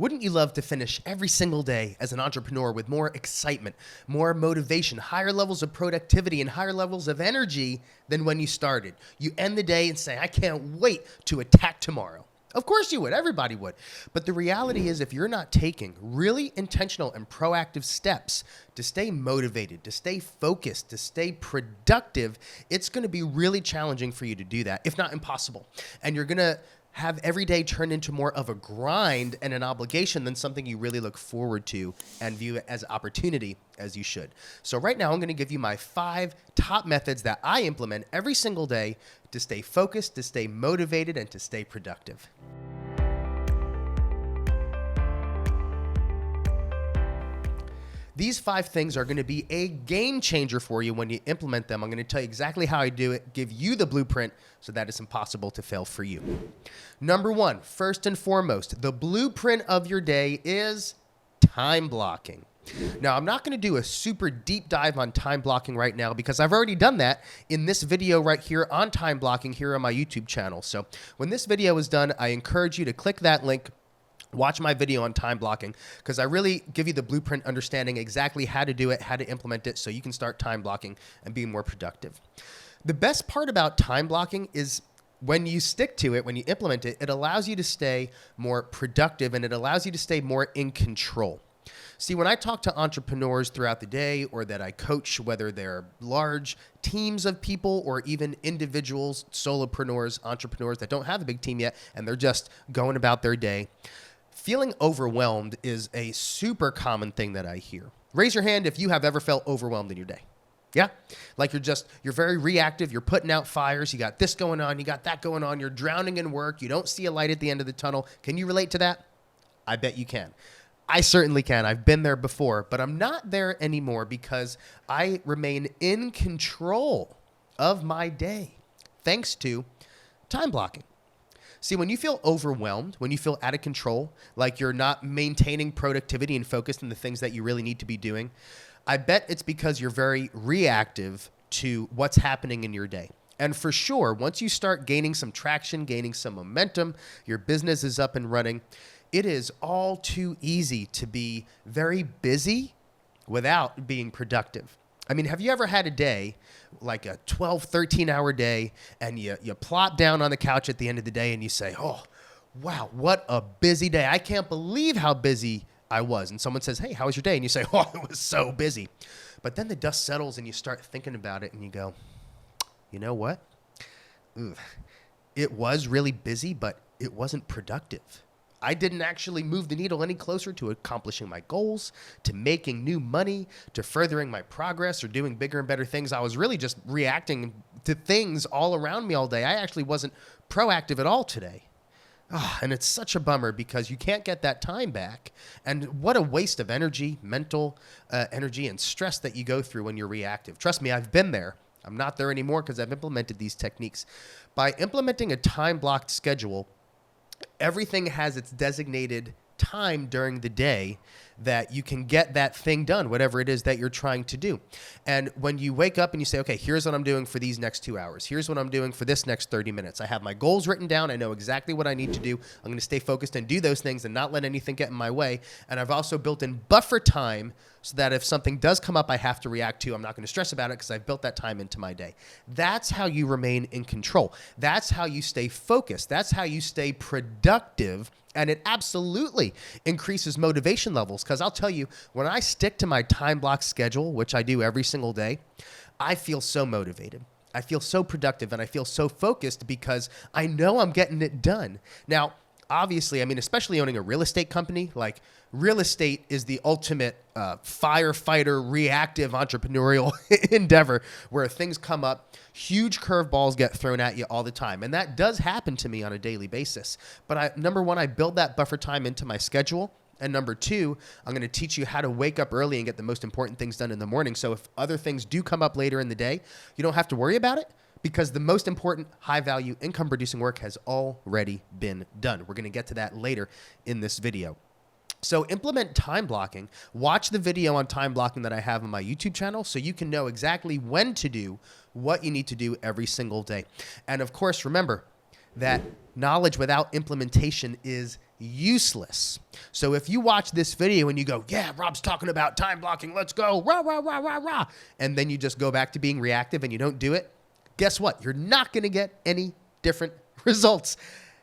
Wouldn't you love to finish every single day as an entrepreneur with more excitement, more motivation, higher levels of productivity, and higher levels of energy than when you started? You end the day and say, I can't wait to attack tomorrow. Of course you would. Everybody would. But the reality is, if you're not taking really intentional and proactive steps to stay motivated, to stay focused, to stay productive, it's going to be really challenging for you to do that, if not impossible. And you're going to have every day turn into more of a grind and an obligation than something you really look forward to and view it as opportunity, as you should. So right now, I'm going to give you my 5 top methods that I implement every single day to stay focused, to stay motivated, and to stay productive. These 5 things are going to be a game changer for you when you implement them. I'm going to tell you exactly how I do it, give you the blueprint so that it's impossible to fail for you. Number 1, first and foremost, the blueprint of your day is time blocking. Now, I'm not going to do a super deep dive on time blocking right now because I've already done that in this video right here on time blocking here on my YouTube channel. So when this video is done, I encourage you to click that link. Watch my video on time blocking because I really give you the blueprint, understanding exactly how to do it, how to implement it so you can start time blocking and be more productive. The best part about time blocking is when you stick to it, when you implement it, it allows you to stay more productive and it allows you to stay more in control. See, when I talk to entrepreneurs throughout the day or that I coach, whether they're large teams of people or even individuals, solopreneurs, entrepreneurs that don't have a big team yet and they're just going about their day, feeling overwhelmed is a super common thing that I hear. Raise your hand if you have ever felt overwhelmed in your day. Yeah? Like you're very reactive. You're putting out fires. You got this going on. You got that going on. You're drowning in work. You don't see a light at the end of the tunnel. Can you relate to that? I bet you can. I certainly can. I've been there before, but I'm not there anymore because I remain in control of my day thanks to time blocking. See, when you feel overwhelmed, when you feel out of control, like you're not maintaining productivity and focused on the things that you really need to be doing, I bet it's because you're very reactive to what's happening in your day. And for sure, once you start gaining some traction, gaining some momentum, your business is up and running, it is all too easy to be very busy without being productive. I mean, have you ever had a day, like a 12, 13-hour day, and you plop down on the couch at the end of the day and you say, oh, wow, what a busy day. I can't believe how busy I was. And someone says, hey, how was your day? And you say, oh, it was so busy. But then the dust settles and you start thinking about it and you go, you know what? It was really busy, but it wasn't productive. I didn't actually move the needle any closer to accomplishing my goals, to making new money, to furthering my progress or doing bigger and better things. I was really just reacting to things all around me all day. I actually wasn't proactive at all today. And it's such a bummer because you can't get that time back. And what a waste of energy, mental energy and stress that you go through when you're reactive. Trust me, I've been there. I'm not there anymore because I've implemented these techniques. By implementing a time-blocked schedule, everything has its designated time during the day that you can get that thing done, whatever it is that you're trying to do. And when you wake up and you say, okay, here's what I'm doing for these next 2 hours. Here's what I'm doing for this next 30 minutes. I have my goals written down. I know exactly what I need to do. I'm going to stay focused and do those things and not let anything get in my way. And I've also built in buffer time so that if something does come up I have to react to, I'm not going to stress about it because I've built that time into my day. That's how you remain in control. That's how you stay focused. That's how you stay productive. And it absolutely increases motivation levels because I'll tell you, when I stick to my time block schedule, which I do every single day, I feel so motivated. I feel so productive and I feel so focused because I know I'm getting it done. Now, obviously, I mean, especially owning a real estate company, like real estate is the ultimate firefighter, reactive entrepreneurial endeavor where things come up, huge curveballs get thrown at you all the time. And that does happen to me on a daily basis. But number one, I build that buffer time into my schedule. And number two, I'm going to teach you how to wake up early and get the most important things done in the morning. So if other things do come up later in the day, you don't have to worry about it because the most important high-value income-producing work has already been done. We're going to get to that later in this video. So implement time blocking. Watch the video on time blocking that I have on my YouTube channel so you can know exactly when to do what you need to do every single day. And of course, remember, that knowledge without implementation is useless. So if you watch this video and you go, yeah, Rob's talking about time blocking, let's go, rah, rah, rah, rah, rah, and then you just go back to being reactive and you don't do it, guess what? You're not going to get any different results.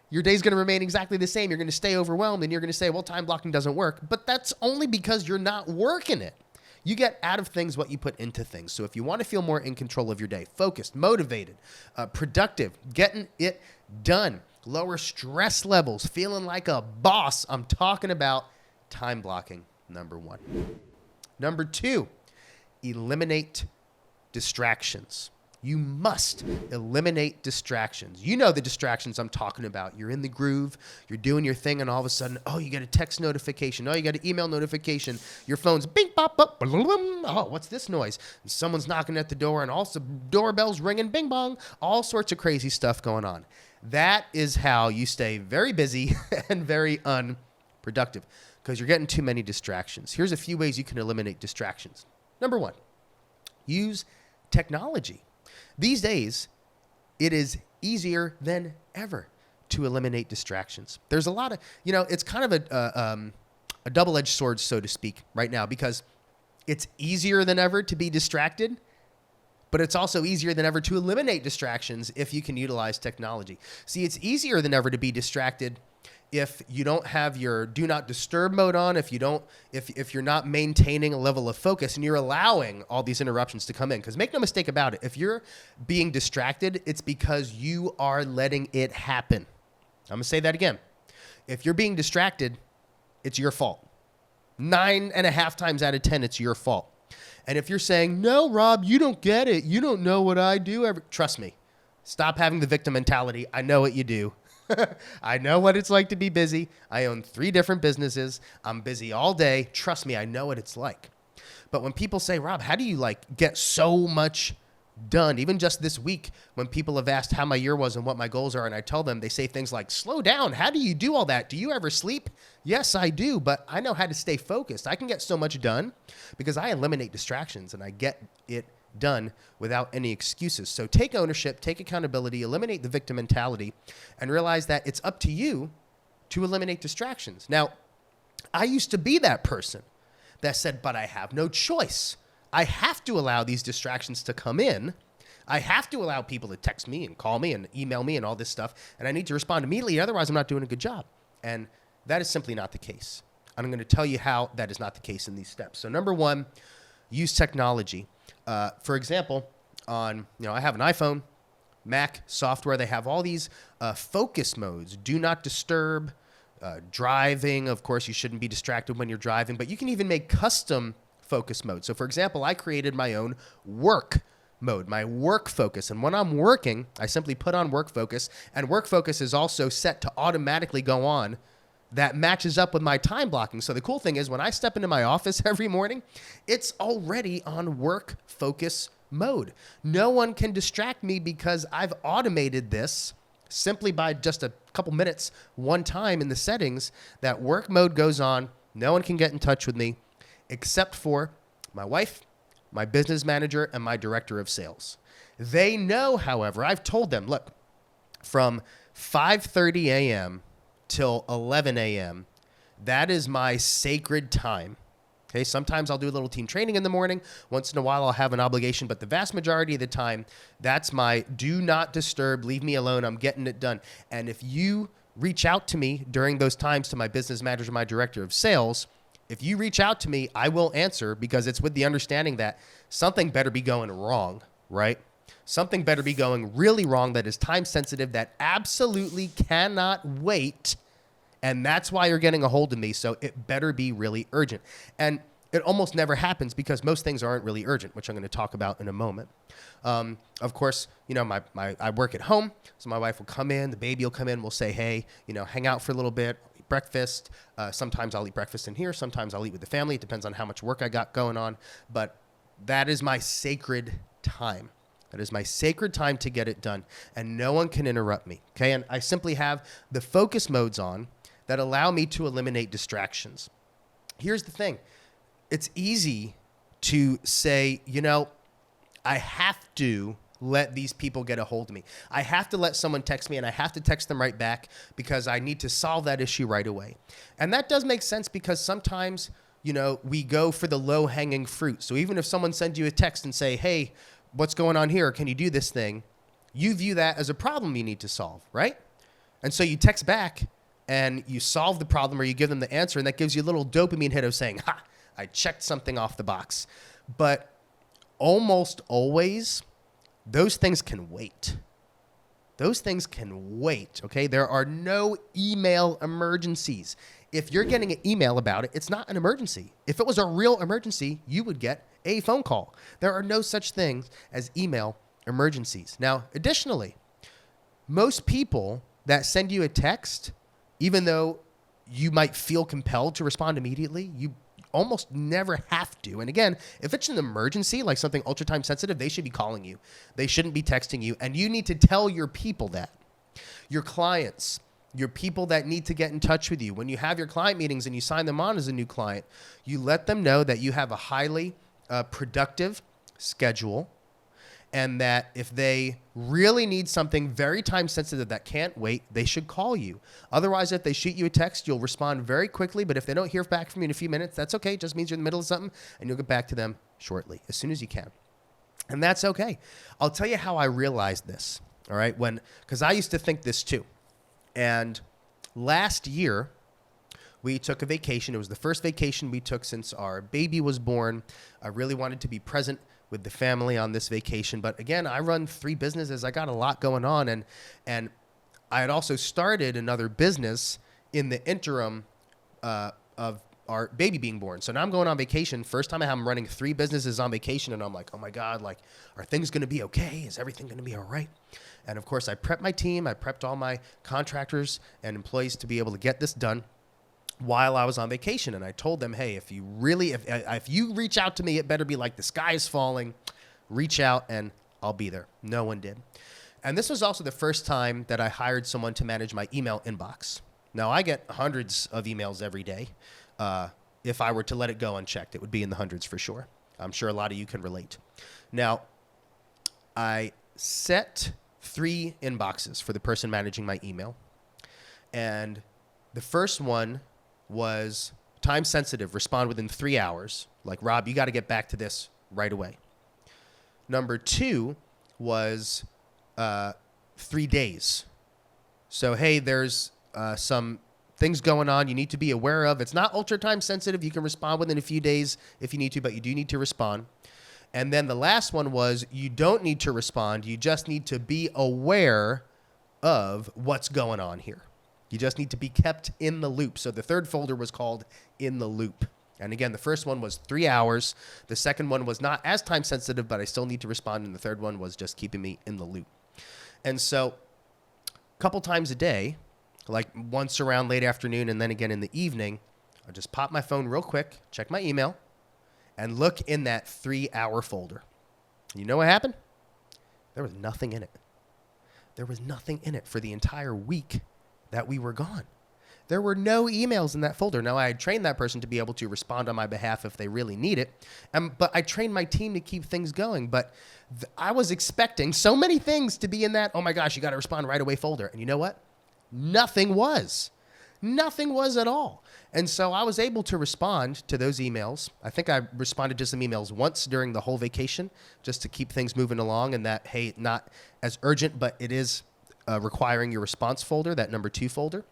Your day's going to remain exactly the same. You're going to stay overwhelmed and you're going to say, well, time blocking doesn't work. But that's only because you're not working it. You get out of things what you put into things. So if you want to feel more in control of your day, focused, motivated, productive, getting it done, lower stress levels, feeling like a boss, I'm talking about time blocking, number one. Number two, eliminate distractions. You must eliminate distractions. You know the distractions I'm talking about. You're in the groove, you're doing your thing, and all of a sudden, oh, you get a text notification. Oh, you get an email notification. Your phone's bing, bop, bop, oh, what's this noise? And someone's knocking at the door, and also doorbell's ringing, bing, bong. All sorts of crazy stuff going on. That is how you stay very busy and very unproductive because you're getting too many distractions. Here's a few ways you can eliminate distractions. Number one, use technology. These days, it is easier than ever to eliminate distractions. There's a lot of, it's kind of a double-edged sword, so to speak, right now, because it's easier than ever to be distracted, but it's also easier than ever to eliminate distractions if you can utilize technology. See, it's easier than ever to be distracted if you don't have your do not disturb mode on, if you're not maintaining a level of focus and you're allowing all these interruptions to come in. Because make no mistake about it, if you're being distracted, it's because you are letting it happen. I'm going to say that again. If you're being distracted, it's your fault. 9.5 times out of 10, it's your fault. And if you're saying, no, Rob, you don't get it. You don't know what I do. Trust me. Stop having the victim mentality. I know what you do. I know what it's like to be busy. I own 3 different businesses. I'm busy all day. Trust me, I know what it's like. But when people say, Rob, how do you get so much done? Even just this week, when people have asked how my year was and what my goals are, and I tell them, they say things like, slow down. How do you do all that? Do you ever sleep? Yes, I do, but I know how to stay focused. I can get so much done because I eliminate distractions and I get it done without any excuses. So take ownership, take accountability, eliminate the victim mentality, and realize that it's up to you to eliminate distractions. Now, I used to be that person that said, but I have no choice. I have to allow these distractions to come in. I have to allow people to text me and call me and email me and all this stuff, and I need to respond immediately, otherwise I'm not doing a good job. And that is simply not the case. And I'm going to tell you how that is not the case in these steps. So number one, use technology. For example, I have an iPhone, Mac software. They have all these focus modes. Do not disturb. Driving, of course, you shouldn't be distracted when you're driving, but you can even make custom focus mode. So, for example, I created my own work mode, my work focus. And when I'm working, I simply put on work focus, and work focus is also set to automatically go on. That matches up with my time blocking. So the cool thing is when I step into my office every morning, it's already on work focus mode. No one can distract me because I've automated this simply by just a couple minutes one time in the settings. That work mode goes on. No one can get in touch with me except for my wife, my business manager, and my director of sales. They know, however, I've told them, look, from 5:30 a.m. till 11 a.m., that is my sacred time. Okay, sometimes I'll do a little team training in the morning. Once in a while, I'll have an obligation, but the vast majority of the time, that's my do not disturb, leave me alone, I'm getting it done. And if you reach out to me during those times, to my business manager, my director of sales, if you reach out to me, I will answer because it's with the understanding that something better be going wrong, right? Something better be going really wrong that is time sensitive, that absolutely cannot wait. And that's why you're getting a hold of me. So it better be really urgent. And it almost never happens because most things aren't really urgent, which I'm going to talk about in a moment. Of course, I work at home. So my wife will come in, the baby will come in, we'll say, hey, hang out for a little bit, eat breakfast. Sometimes I'll eat breakfast in here. Sometimes I'll eat with the family. It depends on how much work I got going on. But that is my sacred time. That is my sacred time to get it done. And no one can interrupt me. Okay. And I simply have the focus modes on that allow me to eliminate distractions. Here's the thing. It's easy to say, I have to let these people get a hold of me. I have to let someone text me, and I have to text them right back because I need to solve that issue right away. And that does make sense because sometimes, we go for the low-hanging fruit. So even if someone sends you a text and say, hey, what's going on here? Can you do this thing? You view that as a problem you need to solve, right? And so you text back and you solve the problem, or you give them the answer, and that gives you a little dopamine hit of saying, ha, I checked something off the box. But almost always, those things can wait. Those things can wait, okay? There are no email emergencies. If you're getting an email about it, it's not an emergency. If it was a real emergency, you would get a phone call. There are no such things as email emergencies. Now, additionally, most people that send you a text, even though you might feel compelled to respond immediately, you almost never have to. And again, if it's an emergency, like something ultra time sensitive, they should be calling you. They shouldn't be texting you. And you need to tell your people that. Your clients, your people that need to get in touch with you. When you have your client meetings and you sign them on as a new client, you let them know that you have a highly productive schedule, and that if they really need something very time sensitive that can't wait, they should call you. Otherwise, if they shoot you a text, you'll respond very quickly. But if they don't hear back from you in a few minutes, that's okay. It just means you're in the middle of something, and you'll get back to them shortly, as soon as you can. And that's okay. I'll tell you how I realized this, all right? Because I used to think this too. And last year, we took a vacation. It was the first vacation we took since our baby was born. I really wanted to be present with the family on this vacation. But again, I run 3 businesses. I got a lot going on. And I had also started another business in the interim of our baby being born. So now I'm going on vacation. First time I'm running 3 businesses on vacation. And I'm like, oh my God, like, are things going to be okay? Is everything going to be all right? And of course, I prepped my team. I prepped all my contractors and employees to be able to get this done while I was on vacation. And I told them, hey, if you reach out to me, it better be like the sky is falling. Reach out and I'll be there. No one did. And this was also the first time that I hired someone to manage my email inbox. Now, I get hundreds of emails every day. If I were to let it go unchecked, it would be in the hundreds for sure. I'm sure a lot of you can relate. Now, I set 3 inboxes for the person managing my email. And the first one was time sensitive, respond within 3 hours. Like, Rob, you got to get back to this right away. Number 2 was 3 days. So, hey, there's some things going on you need to be aware of. It's not ultra time sensitive. You can respond within a few days if you need to, but you do need to respond. And then the last one was you don't need to respond. You just need to be aware of what's going on here. You just need to be kept in the loop. So the third folder was called In the Loop. And again, the first one was 3 hours. The second one was not as time sensitive, but I still need to respond. And the third one was just keeping me in the loop. And so a couple times a day, like once around late afternoon and then again in the evening, I just pop my phone real quick, check my email, and look in that 3-hour folder. You know what happened? There was nothing in it. There was nothing in it for the entire week that we were gone. There were no emails in that folder. Now, I had trained that person to be able to respond on my behalf if they really need it. But I trained my team to keep things going. But I was expecting so many things to be in that, oh my gosh, you got to respond right away folder. And you know what? Nothing was. Nothing was at all. And so I was able to respond to those emails. I think I responded to some emails once during the whole vacation just to keep things moving along, and that, hey, not as urgent, but it is requiring your response folder, that number 2 folder.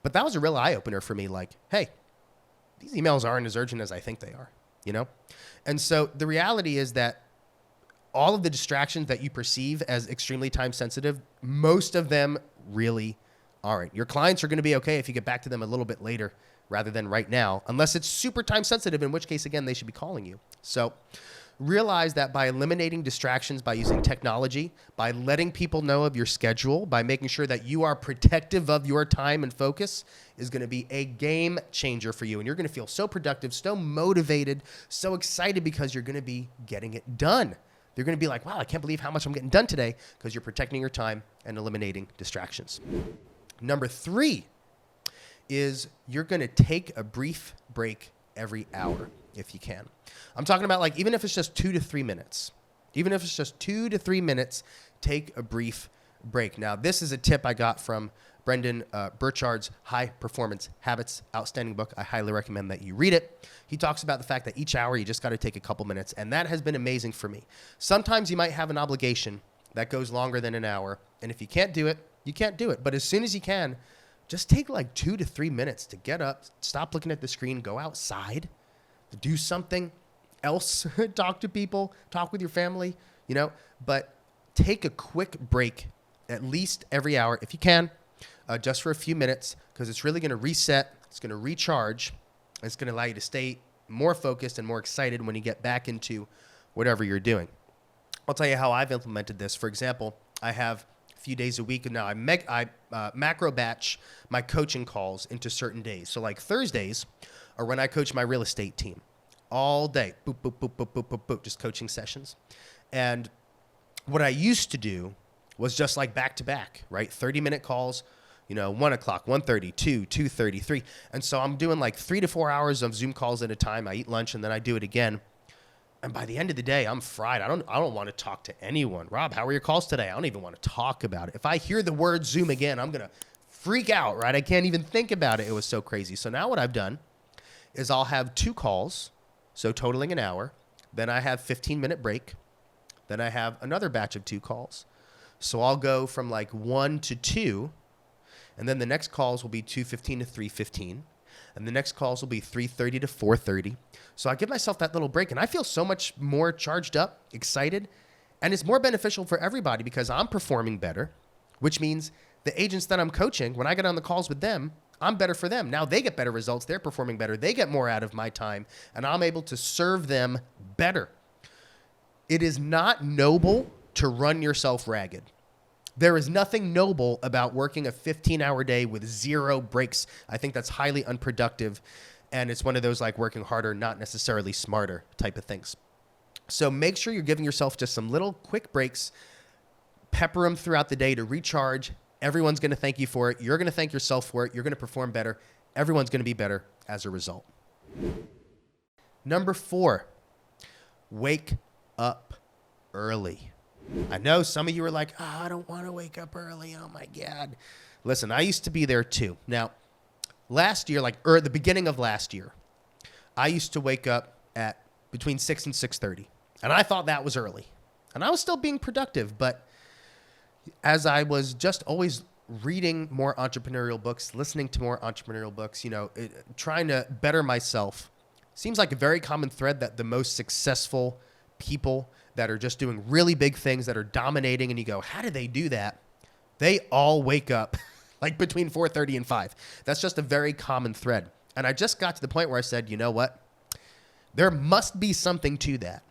But that was a real eye-opener for me, like, hey, these emails aren't as urgent as I think they are, you know? And so the reality is that all of the distractions that you perceive as extremely time-sensitive, most of them really aren't. Your clients are going to be okay if you get back to them a little bit later rather than right now, unless it's super time-sensitive, in which case, again, they should be calling you. So realize that by eliminating distractions, by using technology, by letting people know of your schedule, by making sure that you are protective of your time and focus is going to be a game changer for you. And you're going to feel so productive, so motivated, so excited because you're going to be getting it done. You're going to be like, wow, I can't believe how much I'm getting done today, because you're protecting your time and eliminating distractions. Number 3 is you're going to take a brief break every hour if you can. I'm talking about, like, even if it's just 2 to 3 minutes. Even if it's just 2 to 3 minutes, take a brief break. Now, this is a tip I got from Brendan Burchard's High Performance Habits, outstanding book. I highly recommend that you read it. He talks about the fact that each hour you just got to take a couple minutes, and that has been amazing for me. Sometimes you might have an obligation that goes longer than an hour, and if you can't do it, you can't do it. But as soon as you can, just take like 2 to 3 minutes to get up, stop looking at the screen, go outside, do something else, talk to people, talk with your family, but take a quick break at least every hour if you can. Just for a few minutes, because it's really going to reset, it's going to recharge, and it's going to allow you to stay more focused and more excited when you get back into whatever you're doing. I'll tell you how I've implemented this. For example, I have a few days a week now. I macro batch my coaching calls into certain days. So like Thursdays are when I coach my real estate team all day. Boop, boop, boop, boop, boop, boop, boop, just coaching sessions. And what I used to do was just like back to back, right? 30-minute calls. 1 o'clock, 1:30, 2, 2:30, 3. And so I'm doing like 3 to 4 hours of Zoom calls at a time. I eat lunch and then I do it again. And by the end of the day, I'm fried. I don't want to talk to anyone. Rob, how are your calls today? I don't even want to talk about it. If I hear the word Zoom again, I'm going to freak out, right? I can't even think about it. It was so crazy. So now what I've done is I'll have 2 calls, so totaling an hour. Then I have 15-minute break. Then I have another batch of 2 calls. So I'll go from like 1 to 2. And then the next calls will be 2:15 to 3:15. And the next calls will be 3:30 to 4:30. So I give myself that little break. And I feel so much more charged up, excited. And it's more beneficial for everybody because I'm performing better, which means the agents that I'm coaching, when I get on the calls with them, I'm better for them. Now they get better results. They're performing better. They get more out of my time. And I'm able to serve them better. It is not noble to run yourself ragged. There is nothing noble about working a 15-hour day with 0 breaks. I think that's highly unproductive, and it's one of those like working harder, not necessarily smarter type of things. So make sure you're giving yourself just some little quick breaks, pepper them throughout the day to recharge. Everyone's going to thank you for it. You're going to thank yourself for it. You're going to perform better. Everyone's going to be better as a result. Number 4, wake up early. I know some of you are like, I don't want to wake up early. Oh, my God. Listen, I used to be there, too. Now, last year, at the beginning of last year, I used to wake up at between 6 and 6:30. And I thought that was early. And I was still being productive. But as I was just always reading more entrepreneurial books, listening to more entrepreneurial books, trying to better myself, seems like a very common thread that the most successful people that are just doing really big things, that are dominating, and you go, how do they do that? They all wake up like between 4:30 and 5. That's just a very common thread. And I just got to the point where I said, you know what? There must be something to that.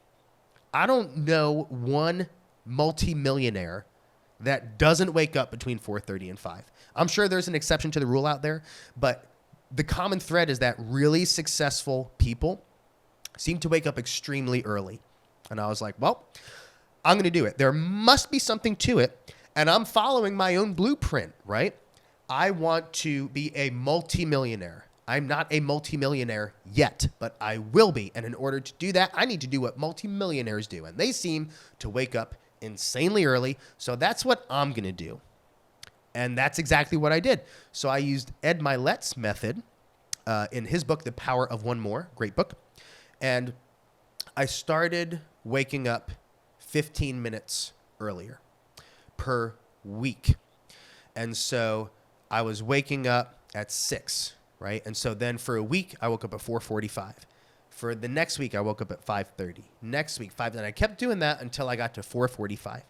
I don't know one multimillionaire that doesn't wake up between 4:30 and 5. I'm sure there's an exception to the rule out there, but the common thread is that really successful people seem to wake up extremely early. And I was like, well, I'm going to do it. There must be something to it. And I'm following my own blueprint, right? I want to be a multimillionaire. I'm not a multimillionaire yet, but I will be. And in order to do that, I need to do what multimillionaires do. And they seem to wake up insanely early. So that's what I'm going to do. And that's exactly what I did. So I used Ed Milet's method in his book, The Power of One More, great book. And I started waking up 15 minutes earlier per week. And so I was waking up at 6, right? And so then for a week, I woke up at 4:45. For the next week, I woke up at 5:30. Next week, 5. And I kept doing that until I got to 4:45.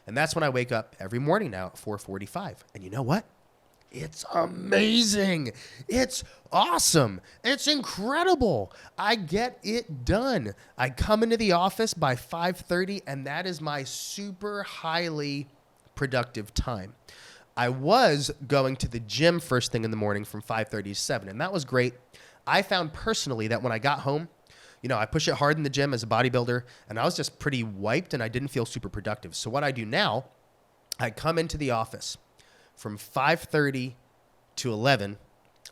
And that's when I wake up every morning now at 4:45. And you know what? It's amazing. It's awesome. It's incredible. I get it done. I come into the office by 5:30, and that is my super highly productive time. I was going to the gym first thing in the morning from 5:30 to 7, and that was great. I found personally that when I got home, I push it hard in the gym as a bodybuilder, and I was just pretty wiped, and I didn't feel super productive. So what I do now, I come into the office. From 5:30 to 11,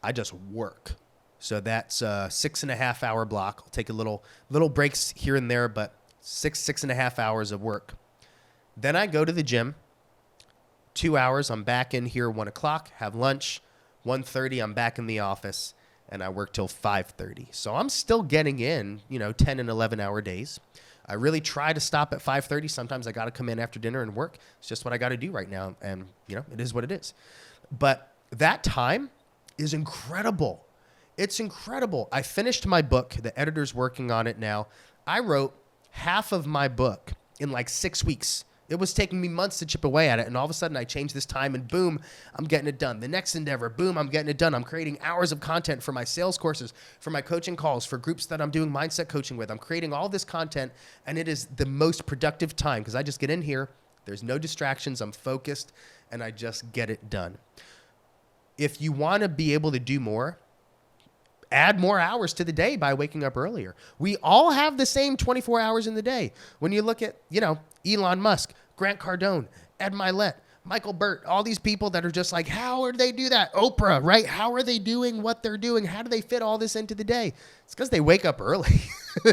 I just work. So that's a 6.5 hour block. I'll take a little breaks here and there, but six and a half hours of work. Then I go to the gym, 2 hours. I'm back in here 1 o'clock, have lunch, 1:30, I'm back in the office, and I work till 5:30. So I'm still getting in, 10 and 11 hour days. I really try to stop at 5:30. Sometimes I got to come in after dinner and work. It's just what I got to do right now. And, it is what it is. But that time is incredible. It's incredible. I finished my book. The editor's working on it now. I wrote half of my book in like 6 weeks. It was taking me months to chip away at it. And all of a sudden I changed this time and boom, I'm getting it done. The next endeavor, boom, I'm getting it done. I'm creating hours of content for my sales courses, for my coaching calls, for groups that I'm doing mindset coaching with. I'm creating all this content and it is the most productive time because I just get in here. There's no distractions. I'm focused and I just get it done. If you want to be able to do more, add more hours to the day by waking up earlier. We all have the same 24 hours in the day. When you look at, Elon Musk, Grant Cardone, Ed Milet, Michael Burt, all these people that are just like, how do they do that? Oprah, right? How are they doing what they're doing? How do they fit all this into the day? It's because they wake up early.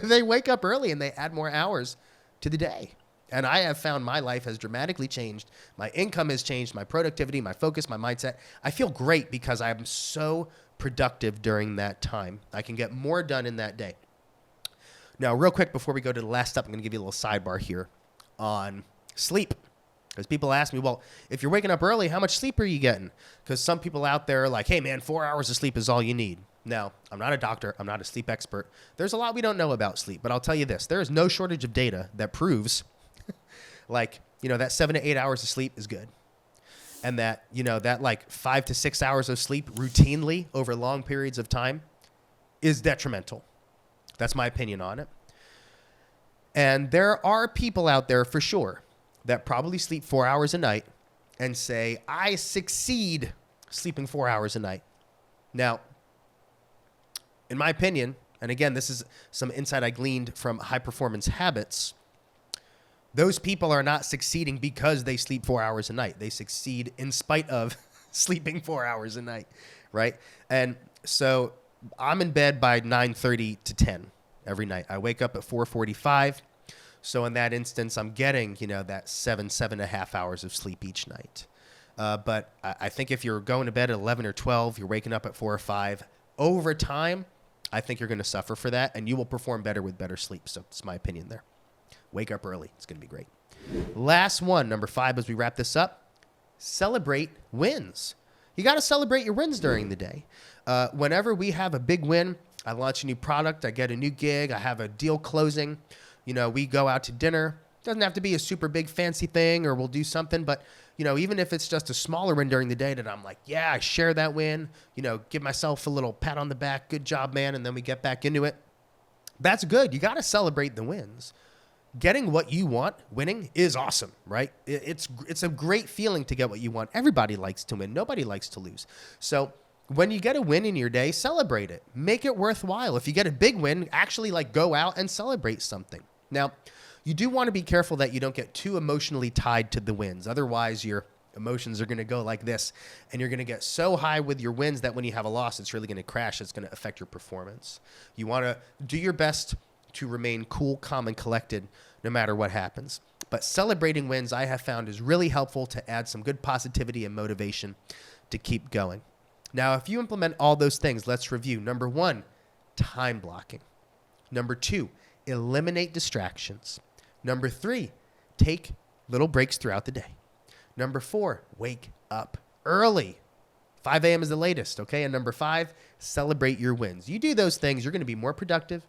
They wake up early and they add more hours to the day. And I have found my life has dramatically changed. My income has changed, my productivity, my focus, my mindset. I feel great because I'm so productive during that time. I can get more done in that day. Now, real quick, before we go to the last step, I'm going to give you a little sidebar here on sleep. Because people ask me, well, if you're waking up early, how much sleep are you getting? Because some people out there are like, hey, man, 4 hours of sleep is all you need. Now, I'm not a doctor. I'm not a sleep expert. There's a lot we don't know about sleep. But I'll tell you this. There is no shortage of data that proves that 7 to 8 hours of sleep is good. And that, that like 5 to 6 hours of sleep routinely over long periods of time is detrimental. That's my opinion on it. And there are people out there for sure that probably sleep 4 hours a night and say, I succeed sleeping 4 hours a night. Now, in my opinion, and again, this is some insight I gleaned from High Performance Habits, those people are not succeeding because they sleep 4 hours a night. They succeed in spite of sleeping 4 hours a night, right? And so I'm in bed by 9:30 to 10 every night. I wake up at 4:45. So in that instance, I'm getting, that 7.5 hours of sleep each night. But I think if you're going to bed at 11 or 12, you're waking up at 4 or 5, over time, I think you're going to suffer for that, and you will perform better with better sleep. So it's my opinion there. Wake up early. It's going to be great. Last one, number 5, as we wrap this up, celebrate wins. You got to celebrate your wins during the day. Whenever we have a big win, I launch a new product, I get a new gig, I have a deal closing, we go out to dinner. Doesn't have to be a super big fancy thing or we'll do something, but even if it's just a smaller win during the day that I'm like, yeah, I share that win, give myself a little pat on the back, good job, man, and then we get back into it. That's good. You got to celebrate the wins. Getting what you want, winning, is awesome, right? It's a great feeling to get what you want. Everybody likes to win. Nobody likes to lose. So when you get a win in your day, celebrate it. Make it worthwhile. If you get a big win, actually go out and celebrate something. Now, you do want to be careful that you don't get too emotionally tied to the wins. Otherwise, your emotions are going to go like this, and you're going to get so high with your wins that when you have a loss, it's really going to crash. It's going to affect your performance. You want to do your best to remain cool, calm, and collected no matter what happens. But celebrating wins, I have found, is really helpful to add some good positivity and motivation to keep going. Now, if you implement all those things, let's review. Number 1, time blocking. Number 2, eliminate distractions. Number 3, take little breaks throughout the day. Number 4, wake up early. 5 a.m. is the latest, okay? And number 5, celebrate your wins. You do those things, you're going to be more productive,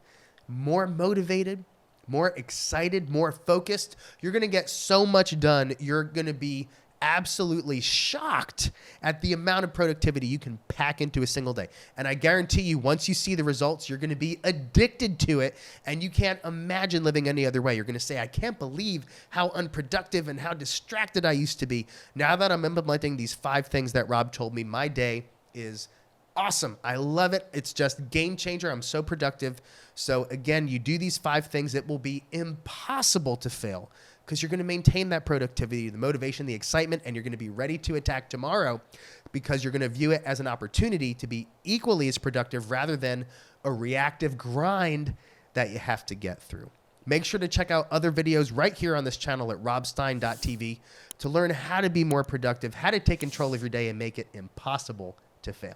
more motivated, more excited, more focused. You're going to get so much done. You're going to be absolutely shocked at the amount of productivity you can pack into a single day. And I guarantee you, once you see the results, you're going to be addicted to it, and you can't imagine living any other way. You're going to say, I can't believe how unproductive and how distracted I used to be. Now that I'm implementing these 5 things that Rob told me, my day is awesome. I love it. It's just game changer. I'm so productive. So again, you do these 5 things, it will be impossible to fail because you're going to maintain that productivity, the motivation, the excitement, and you're going to be ready to attack tomorrow because you're going to view it as an opportunity to be equally as productive rather than a reactive grind that you have to get through. Make sure to check out other videos right here on this channel at robstein.tv to learn how to be more productive, how to take control of your day and make it impossible to fail.